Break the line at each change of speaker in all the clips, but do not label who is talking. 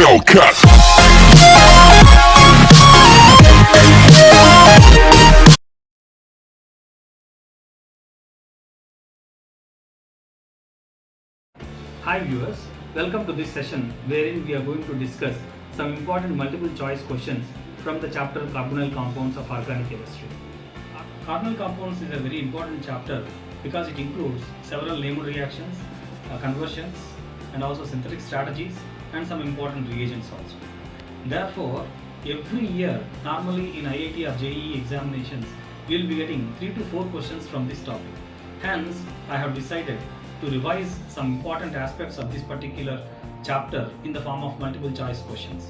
Hellcat.
Hi viewers, welcome to this session wherein we are going to discuss some important multiple choice questions from the chapter Carbonyl Compounds of Organic Chemistry. Carbonyl Compounds is a very important chapter because it includes several Lehman reactions, conversions and also synthetic strategies and some important reagents also. Therefore, every year normally in IIT or JEE examinations we will be getting 3 to 4 questions from this topic. Hence, I have decided to revise some important aspects of this particular chapter in the form of multiple choice questions.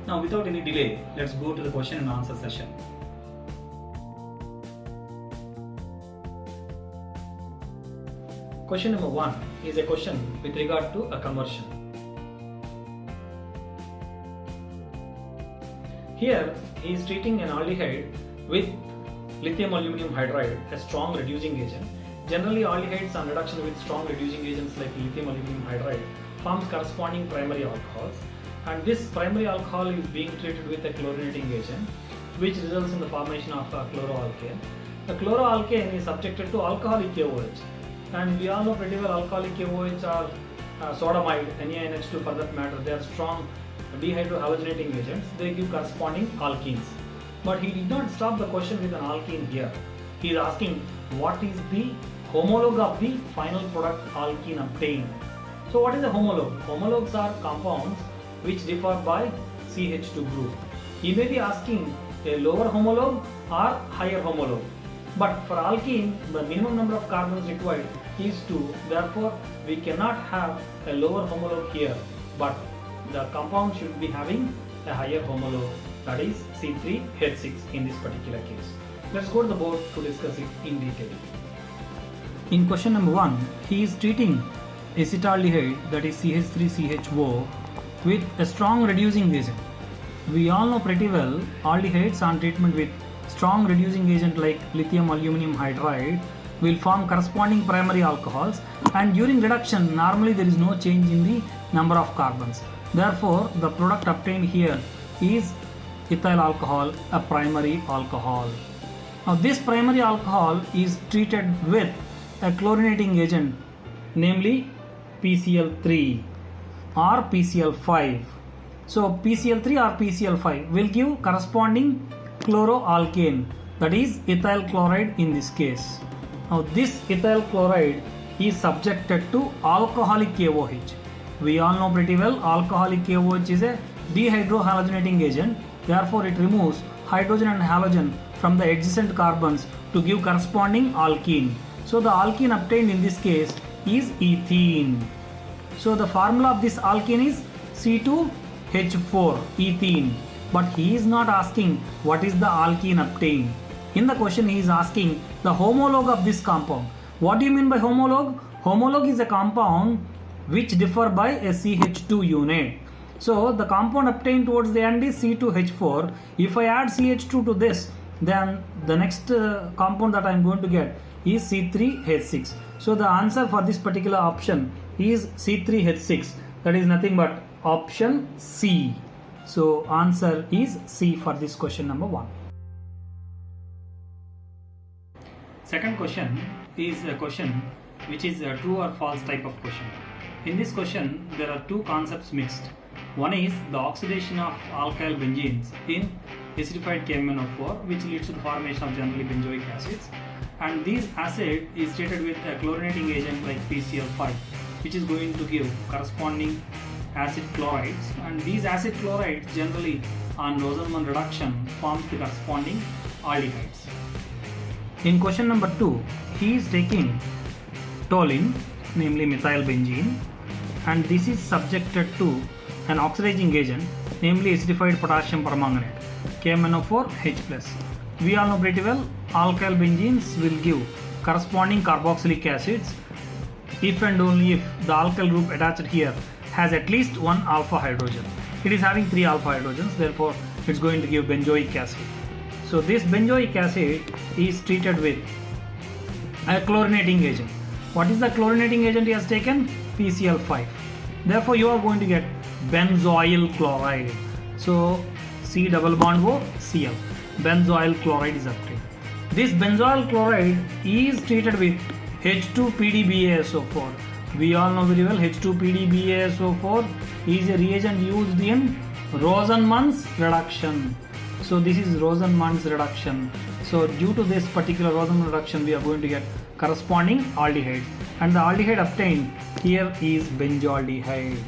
Now without any delay, let's go to the question and answer session. Question number 1 is a question with regard to a conversion. Here he is treating an aldehyde with lithium aluminum hydride, a strong reducing agent. Generally, aldehydes on reduction with strong reducing agents like lithium aluminum hydride forms corresponding primary alcohols, and this primary alcohol is being treated with a chlorinating agent which results in the formation of a chloroalkane. The chloroalkane is subjected to alcoholic KOH, and we all know pretty well alcoholic KOH are sodamide, NaNH2 for that matter. They are strong dehydrohalogenating agents. They give corresponding alkenes. But he did not stop the question with an alkene here. He is asking what is the homologue of the final product alkene obtained. So what is a homologue? Homologues are compounds which differ by CH2 group. He may be asking a lower homologue or higher homologue. But for alkene, the minimum number of carbons required is 2. Therefore, we cannot have a lower homologue here. But the compound should be having a higher homologue, that is C3H6 in this particular case. Let's go to the board to discuss it in detail. In question number 1, he is treating acetaldehyde, that is CH3CHO, with a strong reducing agent. We all know pretty well aldehydes on treatment with strong reducing agent like lithium aluminum hydride will form corresponding primary alcohols, and during reduction normally there is no change in the number of carbons. Therefore, the product obtained here is ethyl alcohol, a primary alcohol. Now this primary alcohol is treated with a chlorinating agent, namely PCl3 or PCl5. So PCl3 or PCl5 will give corresponding chloroalkane, that is ethyl chloride in this case. Now this ethyl chloride is subjected to alcoholic KOH. We all know pretty well alcoholic KOH is a dehydrohalogenating agent. Therefore it removes hydrogen and halogen from the adjacent carbons to give corresponding alkene. So the alkene obtained in this case is ethene. So the formula of this alkene is C2H4, ethene. But he is not asking what is the alkene obtained. In the question he is asking the homologue of this compound. What do you mean by homologue? Homologue is a compound which differ by a CH2 unit. So the compound obtained towards the end is C2H4. If I add CH2 to this, then the next compound that I am going to get is C3H6. So the answer for this particular option is C3H6. That is nothing but option C. So answer is C for this question number 1. Second question is a question which is a true or false type of question. In this question there are two concepts mixed. One is the oxidation of alkyl benzenes in acidified KMnO4, which leads to the formation of generally benzoic acids, and this acid is treated with a chlorinating agent like PCl5, which is going to give corresponding acid chlorides, and these acid chlorides generally on Rosenman reduction forms the corresponding aldehydes. In question number 2, he is taking toluene, namely methylbenzene, and this is subjected to an oxidizing agent, namely acidified potassium permanganate, KMnO4H+. We all know pretty well alkyl benzenes will give corresponding carboxylic acids if and only if the alkyl group attached here has at least one alpha hydrogen. It is having 3 alpha hydrogens, therefore it's going to give benzoic acid. So this benzoic acid is treated with a chlorinating agent. What is the chlorinating agent he has taken? PCl5. Therefore you are going to get benzoyl chloride. So C double bond O Cl. Benzoyl chloride is obtained. This benzoyl chloride is treated with H2PdBaSO4. We all know very well H2PdBaSO4 is a reagent used in Rosenmann's reduction. So this is Rosenmann's reduction. So due to this particular Rosenmann reduction, we are going to get corresponding aldehydes, and the aldehyde obtained here is benzaldehyde.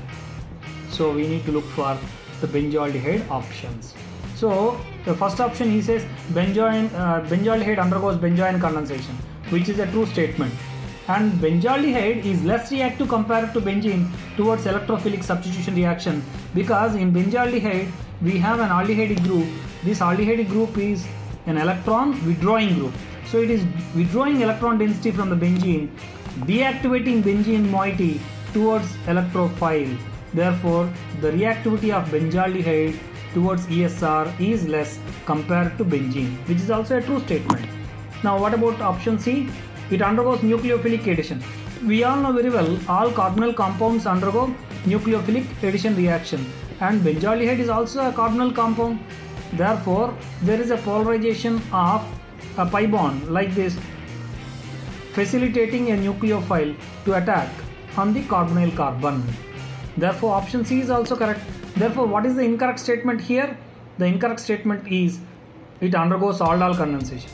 So we need to look for the benzaldehyde options. So the first option, he says benzaldehyde undergoes benzoin condensation, which is a true statement. And benzaldehyde is less reactive compared to benzene towards electrophilic substitution reaction, because in benzaldehyde we have an aldehyde group. This aldehyde group is an electron withdrawing group. So it is withdrawing electron density from the benzene, deactivating benzene moiety towards electrophile. Therefore, the reactivity of benzaldehyde towards ESR is less compared to benzene, which is also a true statement. Now what about option C? It undergoes nucleophilic addition. We all know very well all carbonyl compounds undergo nucleophilic addition reaction, and benzaldehyde is also a carbonyl compound. Therefore, there is a polarization of a pi bond like this, facilitating a nucleophile to attack on the carbonyl carbon. Therefore, option C is also correct. Therefore, what is the incorrect statement here? The incorrect statement is it undergoes aldol condensation.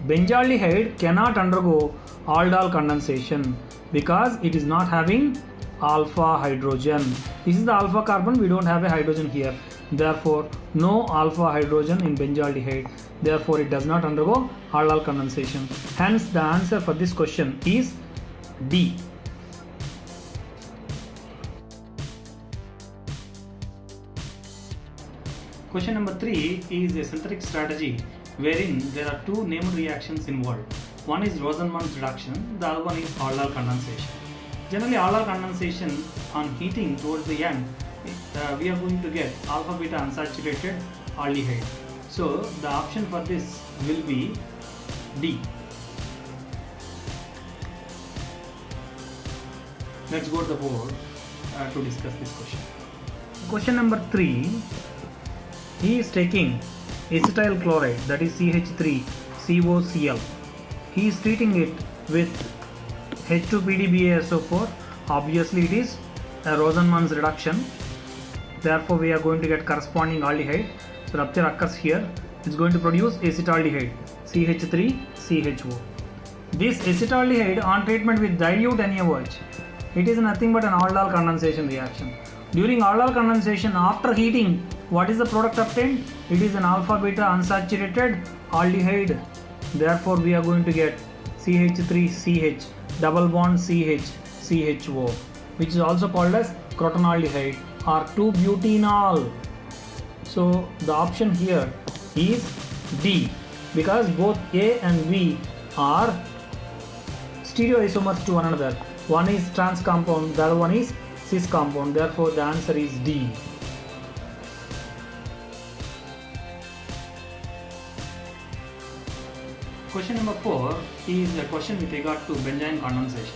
Benzaldehyde cannot undergo aldol condensation because it is not having alpha hydrogen. This is the alpha carbon, we don't have a hydrogen here. Therefore, no alpha hydrogen in benzaldehyde. Therefore, it does not undergo aldol condensation. Hence, the answer for this question is D. Question number 3 is a synthetic strategy wherein there are two named reactions involved. One is Rosenmann's reduction, the other one is aldol condensation. Generally, aldol condensation on heating towards the end, we are going to get alpha beta unsaturated aldehyde. So the option for this will be D. Let's go to the board to discuss this question. Question number 3, he is taking acetyl chloride, that is CH3COCl. He is treating it with H2PdBaSO4. Obviously it is a Rosenmann's reduction. Therefore we are going to get corresponding aldehyde. So rupture occurs here. It's going to produce acetaldehyde, CH3CHO. This acetaldehyde on treatment with dilute NaOH, it is nothing but an aldol condensation reaction. During aldol condensation, after heating, what is the product obtained? It is an alpha beta unsaturated aldehyde. Therefore, we are going to get CH3CH double bond CH, which is also called as crotonaldehyde or 2-butenol. So the option here is D, because both A and V are stereoisomers to one another. One is trans compound, the other one is cis compound. Therefore, the answer is D. Question number 4 is a question with regard to benzyne condensation.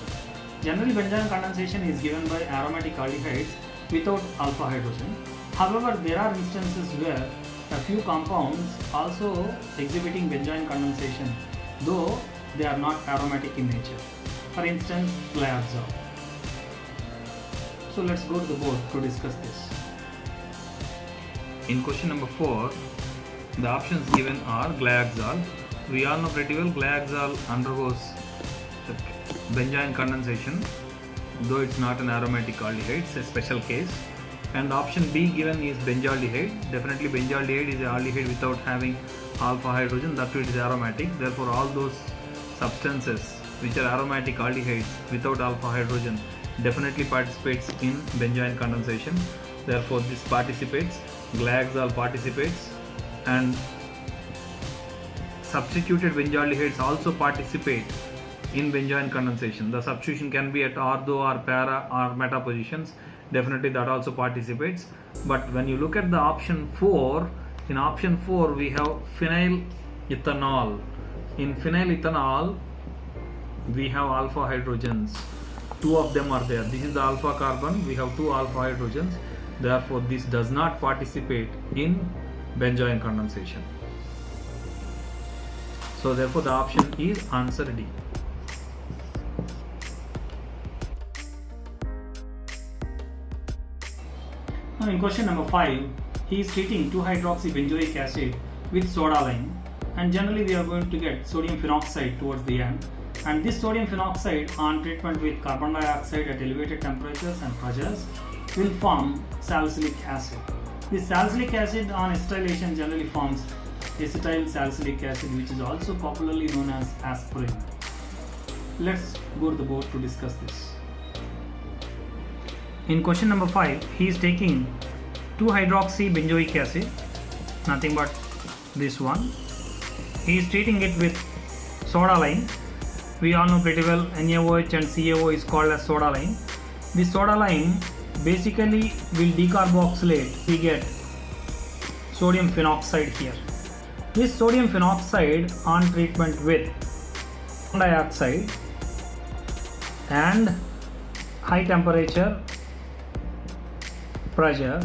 Generally, benzyne condensation is given by aromatic aldehydes without alpha hydrogen. However, there are instances where a few compounds also exhibiting benzyne condensation, though they are not aromatic in nature. For instance, Glyaxol. So let's go to the board to discuss this. In question number 4, the options given are Glyaxol. We all know pretty well Glyaxol undergoes benzyne condensation, though it's not an aromatic aldehyde, it's a special case. And option B given is benzaldehyde. Definitely benzaldehyde is an aldehyde without having alpha hydrogen, that too it is aromatic. Therefore, all those substances which are aromatic aldehydes without alpha hydrogen definitely participates in benzyne condensation. Therefore, this participates, Glyaxol participates, and substituted benzaldehydes also participate in benzyne condensation. The substitution can be at ortho or para or meta positions. Definitely that also participates. But when you look at the option 4, in option 4 we have phenyl ethanol. In phenyl ethanol we have alpha hydrogens. Two of them are there. This is the alpha carbon. We have two alpha hydrogens. Therefore, this does not participate in benzoin condensation. So therefore, the option is answer D. Now in question number 5, he is treating 2-hydroxybenzoic acid with soda lime, and generally we are going to get sodium phenoxide towards the end, and this sodium phenoxide on treatment with carbon dioxide at elevated temperatures and pressures will form salicylic acid. This salicylic acid on acetylation generally forms acetyl salicylic acid, which is also popularly known as aspirin. Let's go to the board to discuss this. In question number 5, he is taking 2-hydroxybenzoic acid, nothing but this one. He is treating it with soda lime. We all know pretty well NaOH and CaO is called as soda lime. This soda lime basically will decarboxylate. We get sodium phenoxide here. This sodium phenoxide on treatment with carbon dioxide and high temperature pressure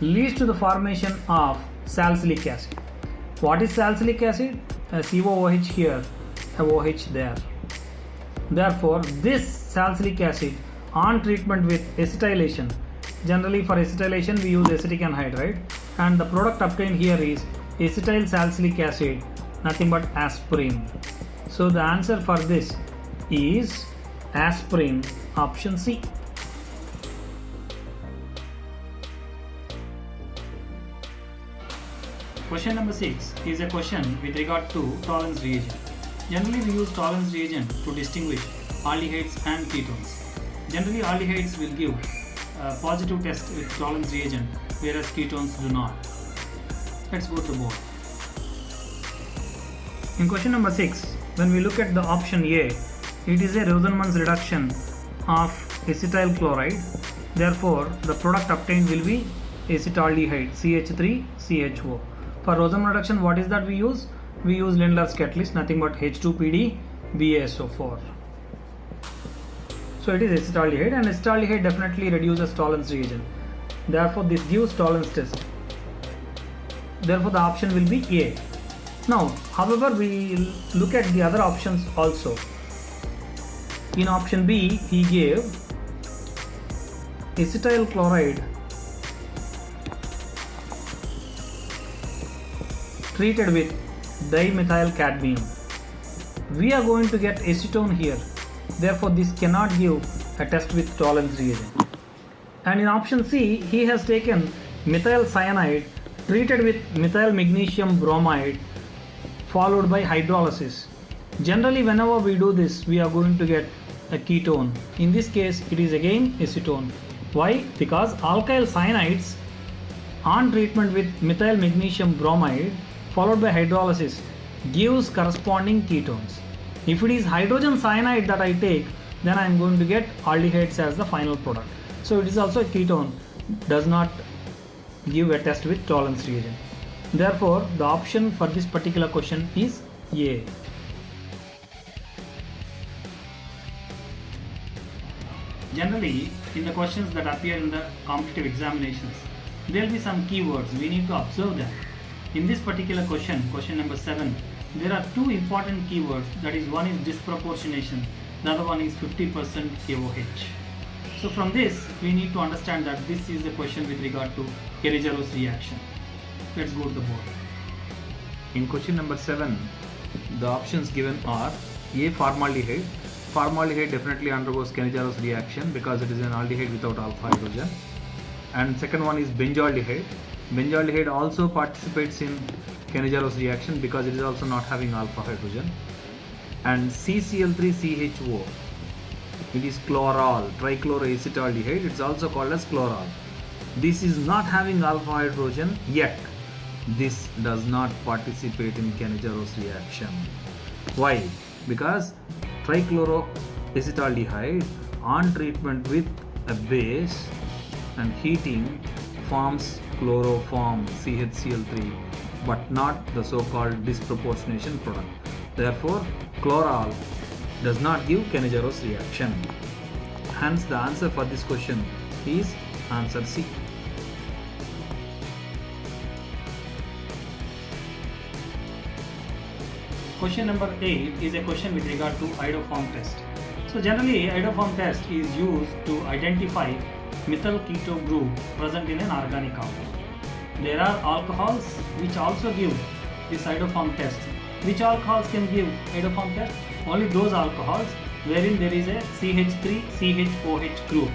leads to the formation of salicylic acid. What is salicylic acid? A COOH here, a OH there. Therefore, this salicylic acid on treatment with acetylation, generally for acetylation we use acetic anhydride, and the product obtained here is acetyl salicylic acid, nothing but aspirin. So the answer for this is aspirin, option C. Question number 6 is a question with regard to tolerance reagent. Generally we use tolerance reagent to distinguish aldehydes and ketones. Generally aldehydes will give a positive test with tolerance reagent, whereas ketones do not. Let's go to the board. In question number 6, when we look at the option A, it is a Rosenmann's reduction of acetyl chloride. Therefore, the product obtained will be acetaldehyde, CH3CHO. For Rosenmann reduction, what is that we use? We use Lindlar's catalyst, nothing but H2PD BaSO4. So it is acetaldehyde, and acetaldehyde definitely reduces tolerance reagent. Therefore, this gives tolerance test. Therefore, the option will be A. Now, however, we look at the other options also. In option B, he gave acetyl chloride treated with dimethyl cadmium. We are going to get acetone here. Therefore, this cannot give a test with tolerance reagent. And in option C, he has taken methyl cyanide treated with methyl magnesium bromide followed by hydrolysis. Generally, whenever we do this, we are going to get a ketone. In this case, it is again acetone. Why? Because alkyl cyanides on treatment with methyl magnesium bromide followed by hydrolysis gives corresponding ketones. If it is hydrogen cyanide that I take, then I am going to get aldehydes as the final product. So it is also a ketone, does not give a test with tolerance reagent. Therefore, the option for this particular question is A. Generally, in the questions that appear in the competitive examinations, there will be some keywords. We need to observe them. In this particular question, question number 7, there are two important keywords. That is, one is disproportionation, the other one is 50% KOH. So from this, we need to understand that this is a question with regard to Kennedy's reaction. Let's go to the board. In question number 7, the options given are A. Formaldehyde. Formaldehyde definitely undergoes Kennedy's reaction because it is an aldehyde without alpha hydrogen. And second one is benzaldehyde. Benzaldehyde also participates in Kennedy's reaction because it is also not having alpha hydrogen. And CCl3CHO, it is chloral, trichloroacetaldehyde. It's also called as chloral. This is not having alpha hydrogen yet. This does not participate in Kennedy's reaction. Why? Because trichloroacetaldehyde on treatment with a base and heating forms chloroform CHCl3, but not the so-called disproportionation product. Therefore, chloral does not give Kennedy's reaction. Hence, the answer for this question is answer C. Question number 8 is a question with regard to iodoform test. So generally iodoform test is used to identify methyl keto group present in an organic compound. There are alcohols which also give this iodoform test. Which alcohols can give iodoform test? Only those alcohols wherein there is a CH3CHOH group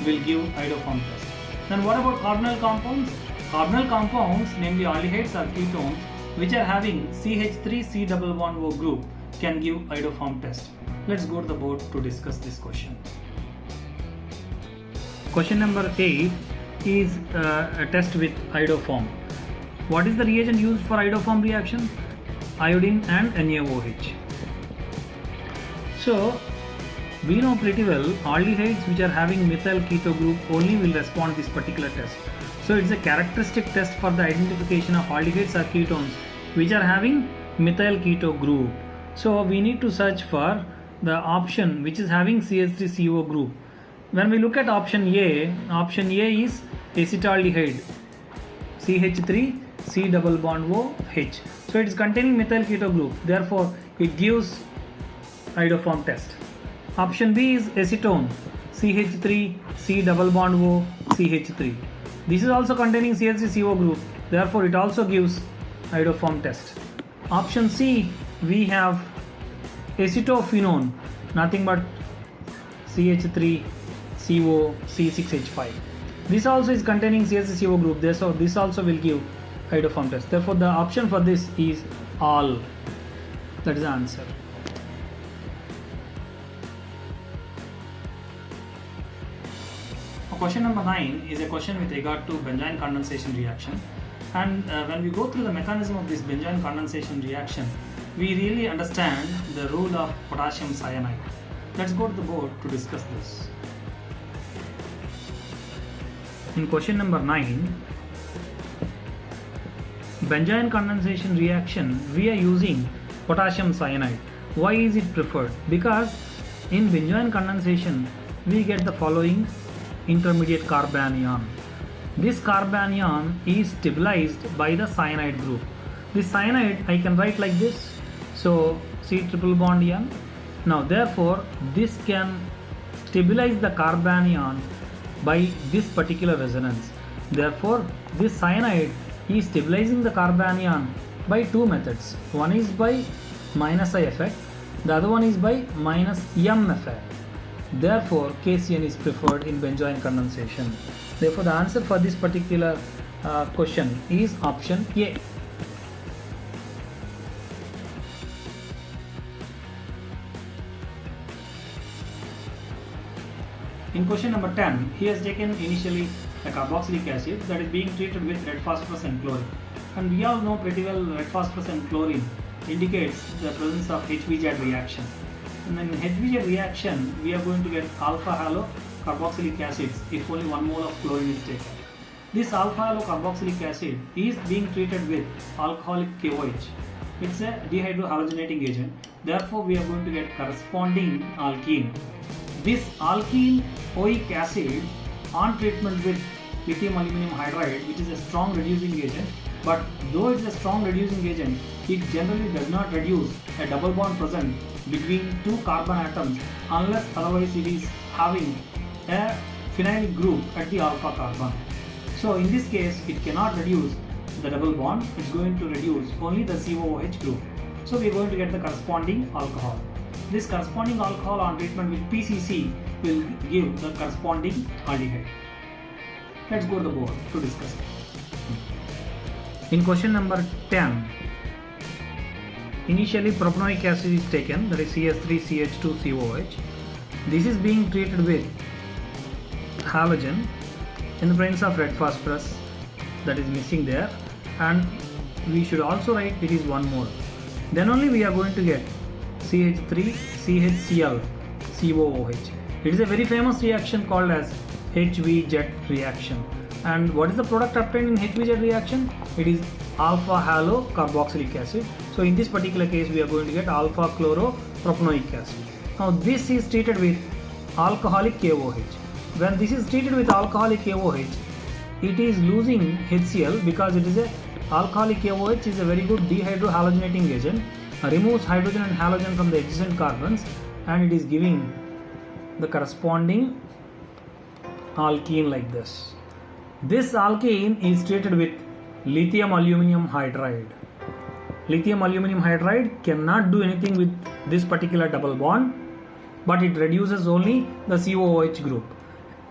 will give iodoform test. Then what about carbonyl compounds? Carbonyl compounds, namely aldehydes or ketones, which are having CH3C11O group can give iodoform test. Let's go to the board to discuss this question. Question number 8 is a test with iodoform. What is the reagent used for iodoform reaction? Iodine and NaOH. So we know pretty well aldehydes which are having methyl keto group only will respond to this particular test. So it's a characteristic test for the identification of aldehydes or ketones which are having methyl keto group. So we need to search for the option which is having CH3CO group. When we look at option A is acetaldehyde, CH3C double bond OH. So it is containing methyl keto group, therefore it gives iodoform test. Option B is acetone, CH3C double bond O CH3. This is also containing CH3CO group, therefore it also gives iodoform test. Option C, we have acetophenone, nothing but CH3CO C6H5. This also is containing CH3CO group, so this also will give iodoform test. Therefore the option for this is all. That is the answer. Question number 9 is a question with regard to benzyne condensation reaction, and when we go through the mechanism of this benzyne condensation reaction, we really understand the role of potassium cyanide. Let's go to the board to discuss this. In question number 9, benzyne condensation reaction, we are using potassium cyanide. Why is it preferred? Because in benzyne condensation we get the following intermediate carbanion. This carbanion is stabilized by the cyanide group. This cyanide I can write like this. So C triple bond N. Now therefore this can stabilize the carbanion by this particular resonance. Therefore this cyanide is stabilizing the carbanion by two methods. One is by minus I effect, the other one is by minus M effect. Therefore KCN is preferred in benzyne condensation. Therefore the answer for this particular question is option A. In question number 10, he has taken initially a carboxylic acid that is being treated with red phosphorus and chlorine. And we all know pretty well red phosphorus and chlorine indicates the presence of HVZ reaction. And in HVZ reaction, we are going to get alpha halo carboxylic acids if only 1 mole of chlorine is taken. This alpha halo carboxylic acid is being treated with alcoholic KOH. It's a dehydrohalogenating agent. Therefore, we are going to get corresponding alkene. This alkene oic acid on treatment with lithium aluminum hydride, which is a strong reducing agent, but though it's a strong reducing agent, it generally does not reduce a double bond present between two carbon atoms unless otherwise it is having a phenylic group at the alpha carbon. So in this case it cannot reduce the double bond, it's going to reduce only the COOH group. So we are going to get the corresponding alcohol. This corresponding alcohol on treatment with PCC will give the corresponding aldehyde. Let's go to the board to discuss it. In question number 10, initially propanoic acid is taken, that is CS3CH2COH. This is being treated with halogen in the presence of red phosphorus, that is missing there, and we should also write it is 1 mole. Then only we are going to get CH3CHCl COOH. It is a very famous reaction called as HVZ reaction. And what is the product obtained in HVZ reaction? It is alpha halo carboxylic acid. So in this particular case we are going to get alpha chloropropanoic acid. Now this is treated with alcoholic KOH. When this is treated with alcoholic KOH, it is losing HCl because it is a alcoholic KOH is a very good dehydrohalogenating agent. removes hydrogen and halogen from the adjacent carbons, and it is giving the corresponding alkene like this. This alkene is treated with lithium aluminium hydride. Lithium aluminium hydride cannot do anything with this particular double bond, but it reduces only the COOH group.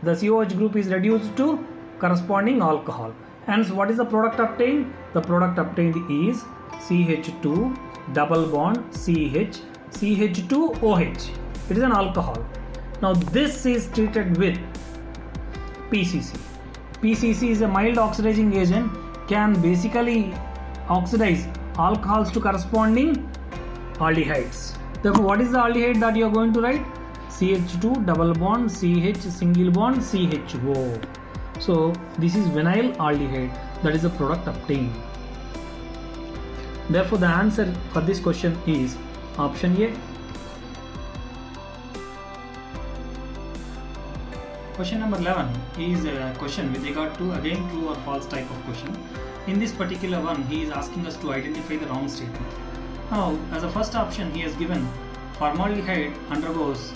The COOH group is reduced to corresponding alcohol. Hence, what is the product obtained? The product obtained is CH2 double bond CH, CH2OH. It is an alcohol. Now, this is treated with PCC. PCC is a mild oxidizing agent, can basically oxidize alcohols to corresponding aldehydes. Therefore, what is the aldehyde that you are going to write? CH2 double bond CH single bond CHO. So this is vinyl aldehyde, that is the product obtained. Therefore, the answer for this question is option A. Question number 11 is a question with regard to again true or false type of question. In this particular one, he is asking us to identify the wrong statement. Now, as a first option, he has given formaldehyde undergoes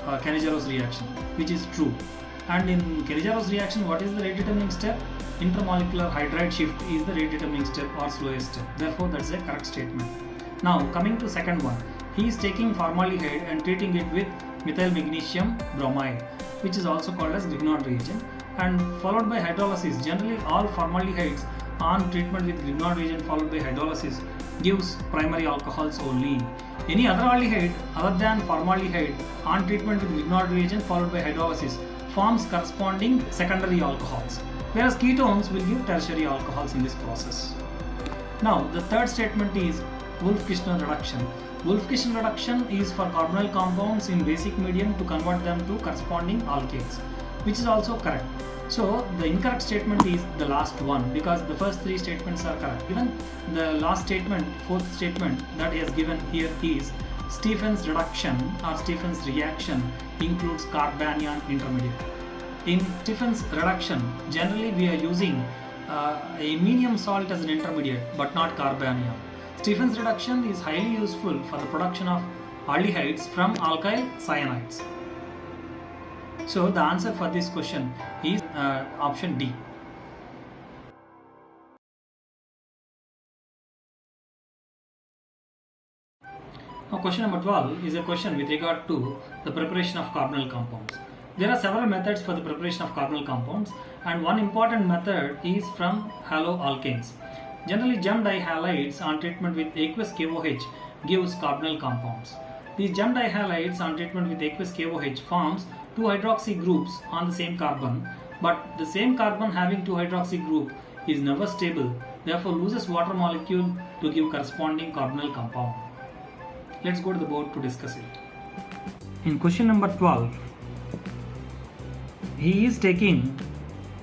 Cannizzaro reaction, which is true. And in Cannizzaro reaction, what is the rate determining step? Intermolecular hydride shift is the rate determining step or slowest step. Therefore, that's a correct statement. Now, coming to second one, he is taking formaldehyde and treating it with methyl magnesium bromide, which is also called as Grignard reagent, and followed by hydrolysis. Generally, all formaldehydes on treatment with Grignard reagent followed by hydrolysis gives primary alcohols only. Any other aldehyde other than formaldehyde on treatment with Grignard reagent followed by hydrolysis forms corresponding secondary alcohols, whereas ketones will give tertiary alcohols in this process. Now, the third statement is Wolff-Kishner reduction. Wolff-Kishner reduction is for carbonyl compounds in basic medium to convert them to corresponding alkanes, which is also correct. So, the incorrect statement is the last one, because the first three statements are correct. Even the last statement, fourth statement that he has given here is Stephen's reduction or Stephen's reaction includes carbanion intermediate. In Stephen's reduction, generally we are using aminium salt as an intermediate, but not carbanion. Stephen's reduction is highly useful for the production of aldehydes from alkyl cyanides. So the answer for this question is option D. Now, question number 12 is a question with regard to the preparation of carbonyl compounds. There are several methods for the preparation of carbonyl compounds, and one important method is from haloalkanes. Generally, gem dihalides on treatment with aqueous KOH gives carbonyl compounds. These gem dihalides on treatment with aqueous KOH forms two hydroxy groups on the same carbon, but the same carbon having two hydroxy group is never stable, therefore loses water molecule to give corresponding carbonyl compound. Let's go to the board to discuss it. In question number 12, he is taking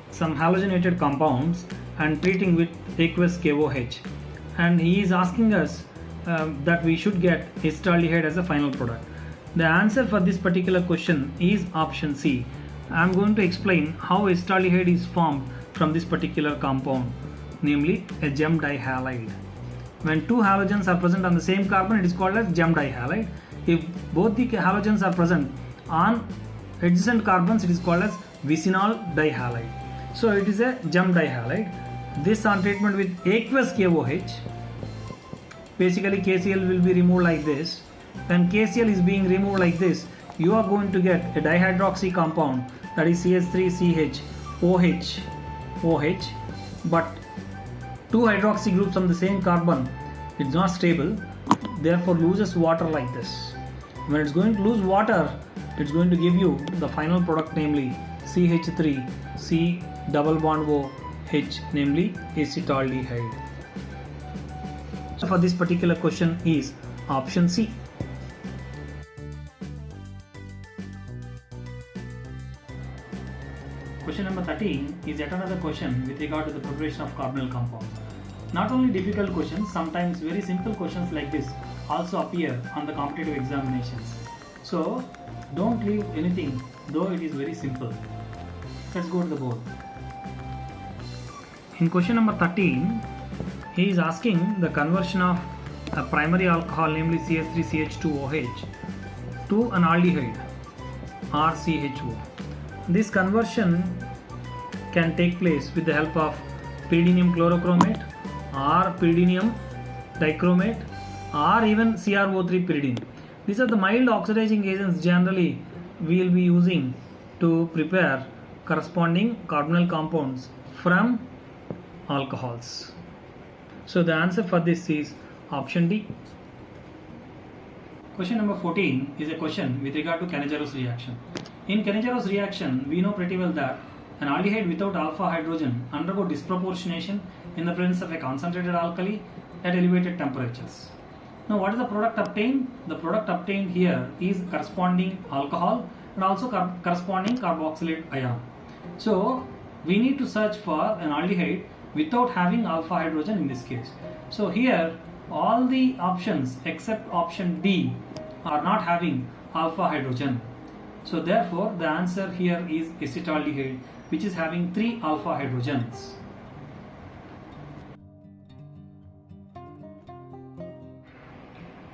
some halogenated compounds and treating with aqueous KOH, and he is asking us that we should get acetaldehyde as a final product. The answer for this particular question is option C. I am going to explain how acetaldehyde is formed from this particular compound, namely a gem dihalide. When two halogens are present on the same carbon, it is called as gem dihalide. If both the halogens are present on adjacent carbons, it is called as vicinal dihalide. So it is a gem dihalide. This on treatment with aqueous KOH, basically KCl will be removed like this. When KCl is being removed like this, you are going to get a dihydroxy compound, that is CH3CH but two hydroxy groups on the same carbon, it's not stable, therefore loses water like this. When it's going to lose water, it's going to give you the final product, namely CH3C double bond OH, namely acetaldehyde. So for this particular question is option C. Question number 13 is yet another question with regard to the preparation of carbonyl compounds. Not only difficult questions, sometimes very simple questions like this also appear on the competitive examinations. So don't leave anything, though it is very simple. Let's go to the board. In question number 13, he is asking the conversion of a primary alcohol, namely CH3CH2OH, to an aldehyde, RCHO. This conversion can take place with the help of pyridinium chlorochromate or pyridinium dichromate or even CrO3 pyridine. These are the mild oxidizing agents generally we will be using to prepare corresponding carbonyl compounds from alcohols. So the answer for this is option D. Question number 14 is a question with regard to Cannizzaro reaction. In Cannizzaro reaction, we know pretty well that an aldehyde without alpha hydrogen undergo disproportionation in the presence of a concentrated alkali at elevated temperatures. Now what is the product obtained? The product obtained here is corresponding alcohol and also corresponding carboxylate ion. So we need to search for an aldehyde without having alpha hydrogen in this case. So here all the options except option D are not having alpha hydrogen. So therefore the answer here is acetaldehyde, which is having 3 alpha hydrogens.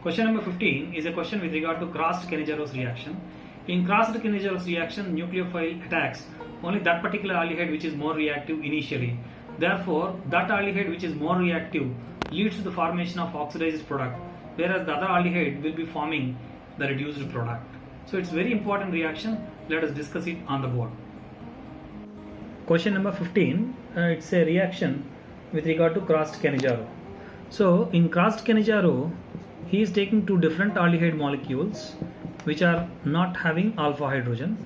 Question number 15 is a question with regard to crossed Cannizzaro reaction. In crossed Cannizzaro reaction, nucleophile attacks only that particular aldehyde which is more reactive initially. Therefore, that aldehyde which is more reactive leads to the formation of oxidized product, whereas the other aldehyde will be forming the reduced product. So it's very important reaction. Let us discuss it on the board. Question number 15, it's a reaction with regard to crossed Cannizzaro. So in crossed Cannizzaro, he is taking 2 different aldehyde molecules which are not having alpha hydrogen.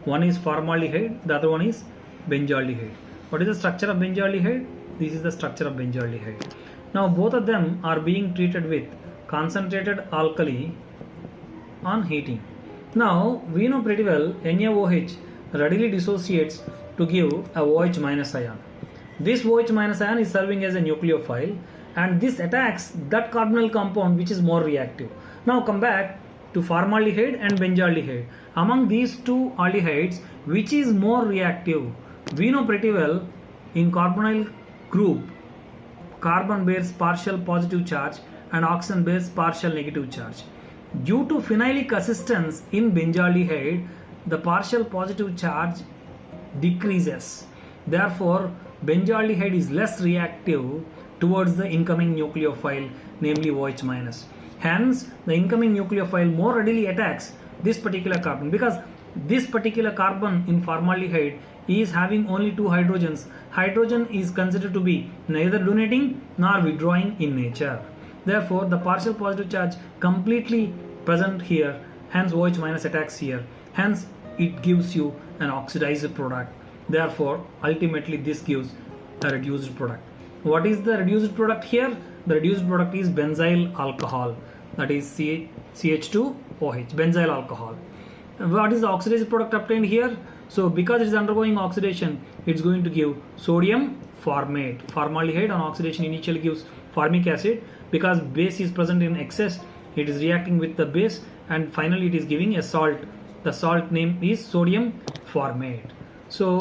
One is formaldehyde, the other one is benzaldehyde. What is the structure of benzaldehyde? This is the structure of benzaldehyde. Now both of them are being treated with concentrated alkali on heating. Now we know pretty well NaOH readily dissociates to give a OH minus ion. This OH minus ion is serving as a nucleophile and this attacks that carbonyl compound which is more reactive. Now come back to formaldehyde and benzaldehyde. Among these 2 aldehydes, which is more reactive? We know pretty well in carbonyl group, carbon bears partial positive charge and oxygen bears partial negative charge. Due to phenylic assistance in benzaldehyde, the partial positive charge decreases. Therefore, benzaldehyde is less reactive towards the incoming nucleophile, namely OH minus. Hence, the incoming nucleophile more readily attacks this particular carbon because this particular carbon in formaldehyde is having only 2 hydrogens. Hydrogen is considered to be neither donating nor withdrawing in nature. Therefore, the partial positive charge completely present here. Hence, OH minus attacks here. Hence, it gives you an oxidized product. Therefore, ultimately this gives a reduced product. What is the reduced product here? The reduced product is benzyl alcohol, that is CH2OH, benzyl alcohol. What is the oxidized product obtained here? So because it is undergoing oxidation, it's going to give sodium formate. Formaldehyde on oxidation initially gives formic acid. Because base is present in excess, it is reacting with the base and finally it is giving a salt. The salt name is sodium formate. So